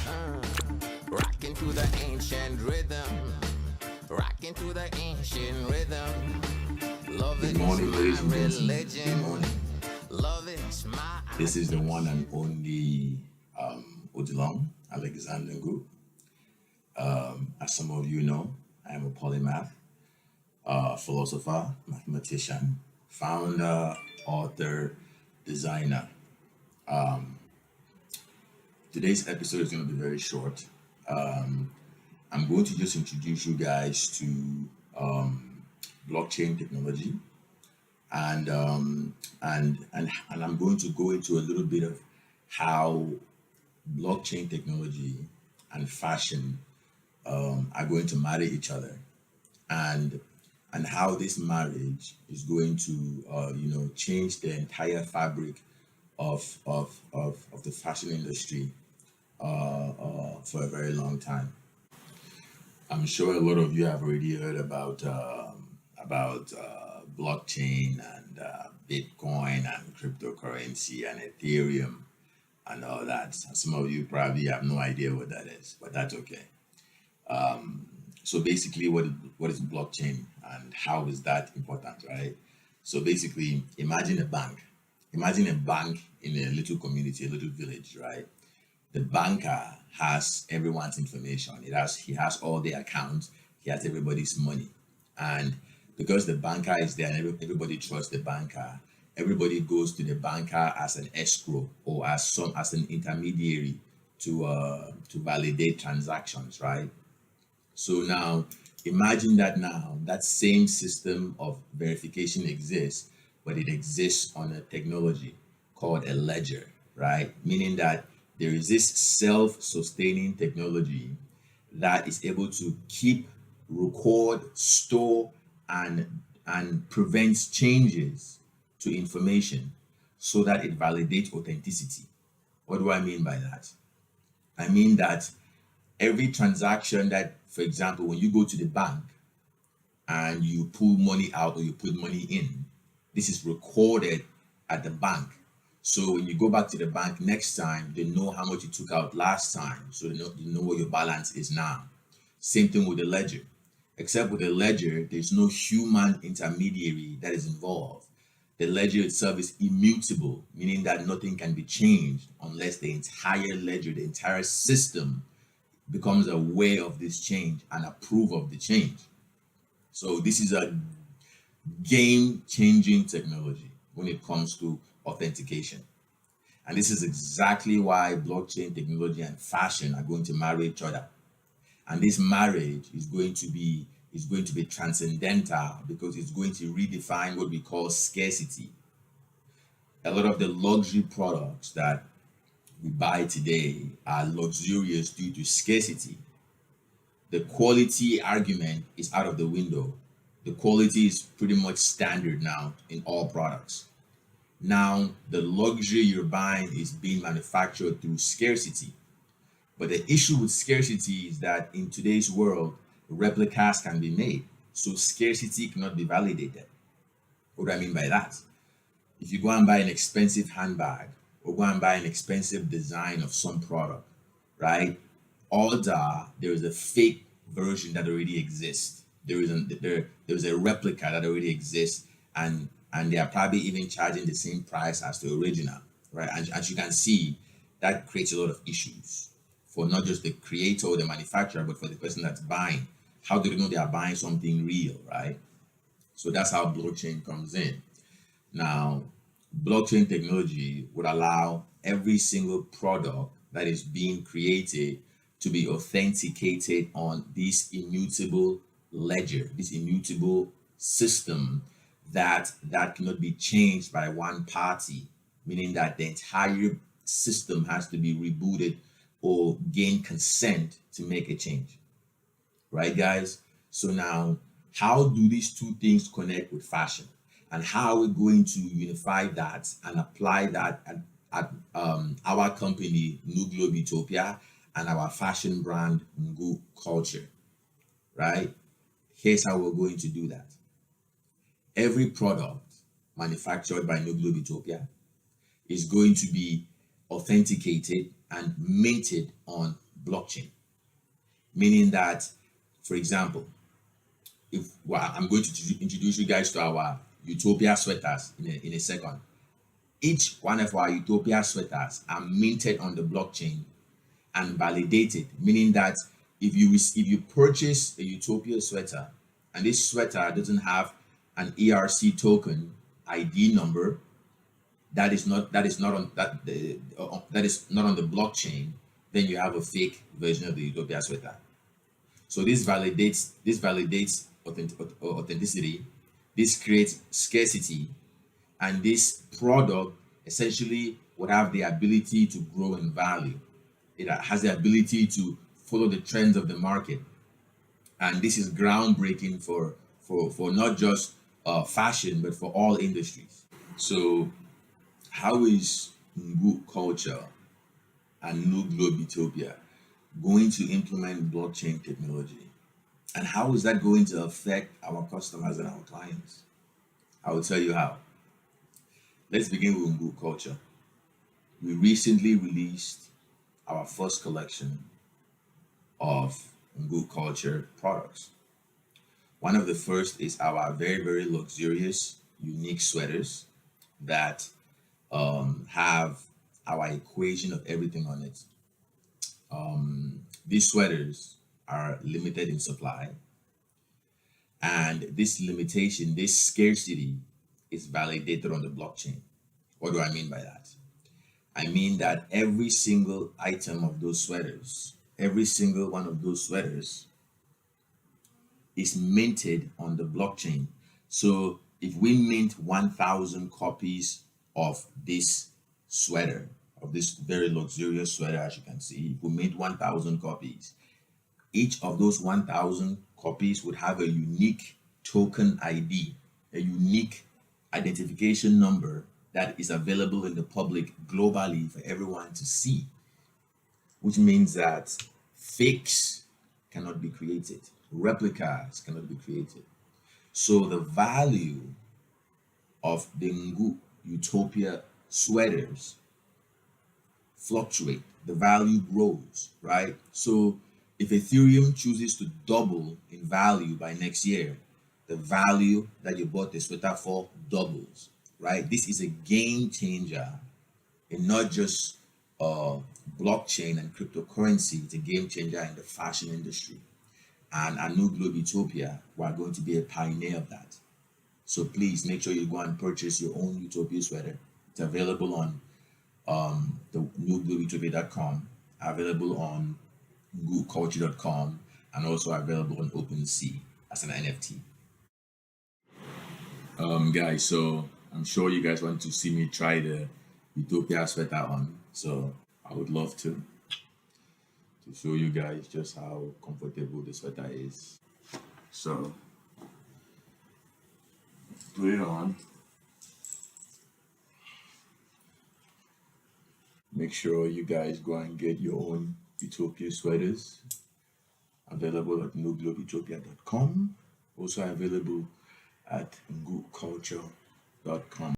Rocking to the ancient rhythm. Rocking to the ancient rhythm. Love Good it is morning, my ladies and gentlemen. Good religion. morning. Love it is my This is the one and only Odilon Alexander Ngu. As some of you know, I am a polymath, philosopher, mathematician, founder, author, designer. Today's episode is going to be very short. I'm going to just introduce you guys to blockchain technology, and I'm going to go into a little bit of how blockchain technology and fashion are going to marry each other, and how this marriage is going to change the entire fabric of the fashion industry for a very long time. I'm sure a lot of you have already heard about blockchain and Bitcoin and cryptocurrency and Ethereum and all that. Some of you probably have no idea what that is, but that's okay. So basically, what is blockchain and how is that important, right? So basically, imagine a bank. Imagine a bank in a little community, a little village, right? The banker has everyone's information. He has all the accounts. He has everybody's money, and because the banker is there and everybody trusts the banker, everybody goes to the banker as an escrow or as an intermediary to validate transactions, right? So now imagine that now that same system of verification exists, but it exists on a technology called a ledger, right? Meaning that there is this self-sustaining technology that is able to keep, record, store, and prevents changes to information so that it validates authenticity. What do I mean by that? I mean that every transaction that, for example, when you go to the bank and you pull money out or you put money in, this is recorded at the bank. So when you go back to the bank next time, they know how much you took out last time. So they know what your balance is now. Same thing with the ledger. Except with the ledger, there's no human intermediary that is involved. The ledger itself is immutable, meaning that nothing can be changed unless the entire ledger, the entire system becomes aware of this change and approve of the change. So this is a game-changing technology when it comes to authentication. And this is exactly why blockchain technology and fashion are going to marry each other. And this marriage is going to be transcendental because it's going to redefine what we call scarcity. A lot of the luxury products that we buy today are luxurious due to scarcity. The quality argument is out of the window. The quality is pretty much standard now in all products. Now, the luxury you're buying is being manufactured through scarcity. But the issue with scarcity is that in today's world, replicas can be made. So scarcity cannot be validated. What do I mean by that? If you go and buy an expensive handbag or go and buy an expensive design of some product, right? There is a fake version that already exists. There's a replica that already exists, and they are probably even charging the same price as the original, right? And as you can see, that creates a lot of issues for not just the creator or the manufacturer, but for the person that's buying. How do they know they are buying something real, right? So that's how blockchain comes in. Now, blockchain technology would allow every single product that is being created to be authenticated on this immutable ledger, this immutable system that cannot be changed by one party, meaning that the entire system has to be rebooted or gain consent to make a change. Right, guys? So now, how do these two things connect with fashion? And how are we going to unify that and apply that at our company, NewGlobe Utopia, and our fashion brand, Ngu Culture, right? Here's how we're going to do that. Every product manufactured by NewGlobe is going to be authenticated and minted on blockchain, meaning that, for example, if I'm going to introduce you guys to our Utopia sweaters in a second. Each one of our Utopia sweaters are minted on the blockchain and validated, meaning that if you purchase a Utopia sweater and this sweater doesn't have an ERC token ID number that is not on that is not on the blockchain, then you have a fake version of the Utopia sweater. So this validates authenticity. This creates scarcity, and this product essentially would have the ability to grow in value. It has the ability to follow the trends of the market, and this is groundbreaking for not just fashion but for all industries. So, how is Ngu culture and NewGlobe Utopia going to implement blockchain technology? And how is that going to affect our customers and our clients? I will tell you how. Let's begin with Ngu culture. We recently released our first collection of Ngu culture products. One of the first is our very, very luxurious, unique sweaters that have our equation of everything on it. These sweaters are limited in supply, and this limitation, this scarcity, is validated on the blockchain. What do I mean by that? I mean that every single item of those sweaters, every single one of those sweaters is minted on the blockchain. So if we mint 1,000 copies of this sweater, of this very luxurious sweater, as you can see, if we mint 1,000 copies, each of those 1,000 copies would have a unique token ID, a unique identification number that is available in the public globally for everyone to see, which means that fakes cannot be created, replicas cannot be created. So the value of the Ngu Utopia sweaters fluctuate, the value grows, right? So if Ethereum chooses to double in value by next year, the value that you bought the sweater for doubles, right? This is a game changer in not just blockchain and cryptocurrency, it's a game changer in the fashion industry. And at NewGlobe Utopia, we are going to be a pioneer of that. So please make sure you go and purchase your own Utopia sweater. It's available on the NewGlobeUtopia.com, available on NguCulture.com, and also available on OpenSea as an NFT. Guys, so I'm sure you guys want to see me try the Utopia sweater on. So I would love to show you guys just how comfortable the sweater is. So put it on. Make sure you guys go and get your own Utopia sweaters. Available at NewGlobeUtopia.com. Also available at NguCulture.com.